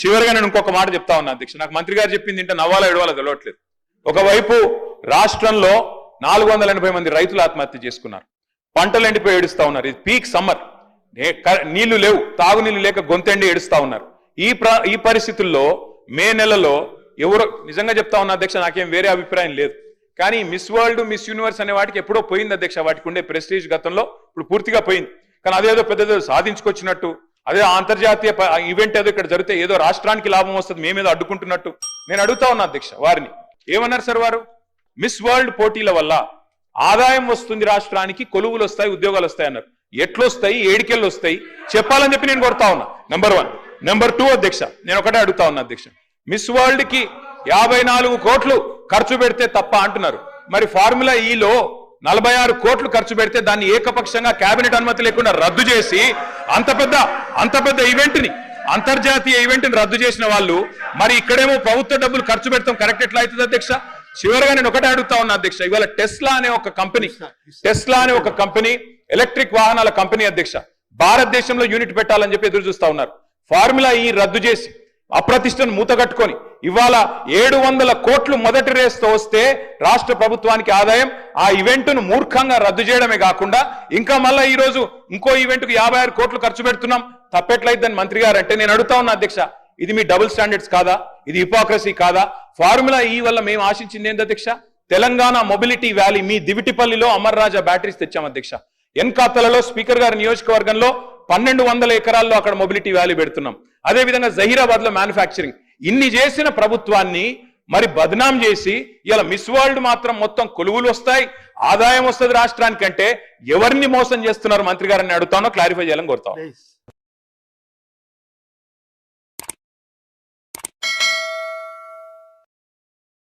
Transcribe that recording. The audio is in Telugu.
చివరిగా నేను ఇంకొక మాట చెప్తా ఉన్నా అధ్యక్ష, నాకు మంత్రి గారు చెప్పింది ఇంటే నవ్వాలా ఎడవాలో తెలియట్లేదు. ఒకవైపు రాష్ట్రంలో 480 మంది రైతులు ఆత్మహత్య చేసుకున్నారు, పంటలు ఎండిపోయి ఏడుస్తా ఉన్నారు. ఇది పీక్ సమ్మర్, నీళ్లు లేవు, తాగునీళ్లు లేక గొంతెండి ఏడుస్తా ఉన్నారు. ఈ పరిస్థితుల్లో మే నెలలో ఎవరో, నిజంగా చెప్తా ఉన్నా అధ్యక్ష, నాకేం వేరే అభిప్రాయం లేదు, కానీ మిస్ వరల్డ్, మిస్ యూనివర్స్ అనే వాటికి ఎప్పుడో పోయింది అధ్యక్ష. వాటికి ఉండే ప్రెస్టీజ్ గతంలో ఇప్పుడు పూర్తిగా పోయింది. కానీ అదేదో పెద్దదో సాధించుకొచ్చినట్టు, అదే అంతర్జాతీయ ఈవెంట్ ఏదో ఇక్కడ జరిగితే ఏదో రాష్ట్రానికి లాభం వస్తుంది, మేమేదో అడ్డుకుంటున్నట్టు నేను అడుగుతా ఉన్నా అధ్యక్ష వారిని. ఏమన్నారు సార్ వారు? మిస్ వరల్డ్ పోటీల వల్ల ఆదాయం వస్తుంది రాష్ట్రానికి, కొలువులు వస్తాయి, ఉద్యోగాలు వస్తాయి అన్నారు. ఎట్లొస్తాయి, ఏడికెళ్ళు వస్తాయి చెప్పాలని చెప్పి నేను కోరుతా ఉన్నా. నెంబర్ 1. నెంబర్ 2 అధ్యక్ష, నేను ఒకటే అడుగుతా ఉన్నా అధ్యక్ష, మిస్ వరల్డ్ కి 54 కోట్లు ఖర్చు పెడితే తప్ప అంటున్నారు. మరి ఫార్ములా ఈలో 46 కోట్లు ఖర్చు పెడితే దాన్ని ఏకపక్షంగా కేబినెట్ అనుమతి లేకుండా రద్దు చేసి అంత పెద్ద ఈవెంట్ ని, అంతర్జాతీయ ఈవెంట్ ని రద్దు చేసిన వాళ్ళు మరి ఇక్కడేమో ప్రభుత్వ డబ్బులు ఖర్చు పెడతాం కరెక్ట్ ఎట్లా అవుతుంది అధ్యక్ష? చివరిగా నేను ఒకటే అడుగుతా ఉన్నా అధ్యక్ష, ఇవాళ టెస్లా అనే ఒక కంపెనీ ఎలక్ట్రిక్ వాహనాల కంపెనీ అధ్యక్ష, భారతదేశంలో యూనిట్ పెట్టాలని చెప్పి ఎదురు చూస్తా ఉన్నారు. ఫార్ములా ఈ రద్దు చేసి అప్రతిష్టను మూతగట్టుకొని ఇవాళ 700 కోట్లు మొదటి రేస్తో వస్తే రాష్ట్ర ప్రభుత్వానికి ఆదాయం, ఆ ఈవెంట్ ను మూర్ఖంగా రద్దు చేయడమే కాకుండా ఇంకా మళ్ళీ ఈ రోజు ఇంకో ఈవెంట్ కు 56 కోట్లు ఖర్చు పెడుతున్నాం, తప్పెట్లయిద్దని మంత్రి గారు అంటే నేను అడుగుతా ఉన్నా అధ్యక్ష, ఇది మీ డబుల్ స్టాండర్డ్స్ కాదా? ఇది హిపోక్రసీ కాదా? ఫార్ములా ఈ వల్ల మేము ఆశించింది ఏంటి అధ్యక్ష? తెలంగాణ మొబిలిటీ వ్యాలీ, మీ దివిటిపల్లిలో అమర్ రాజా బ్యాటరీస్ తెచ్చాం అధ్యక్ష. ఎన్కాతలలో స్పీకర్ గారి నియోజకవర్గంలో 1200 ఎకరాల్లో అక్కడ మొబిలిటీ వ్యాలీ పెడుతున్నాం. అదేవిధంగా జహీరాబాద్ లో మ్యానుఫ్యాక్చరింగ్. ఇన్ని చేసిన ప్రభుత్వాన్ని మరి బద్నాం చేసి ఇలా మిస్ వరల్డ్ మాత్రం మొత్తం కొలువులు వస్తాయి, ఆదాయం వస్తుంది రాష్ట్రానికంటే ఎవరిని మోసం చేస్తున్నారు మంత్రి గారిని అడుగుతానో క్లారిఫై చేయాలని కోరుతాం.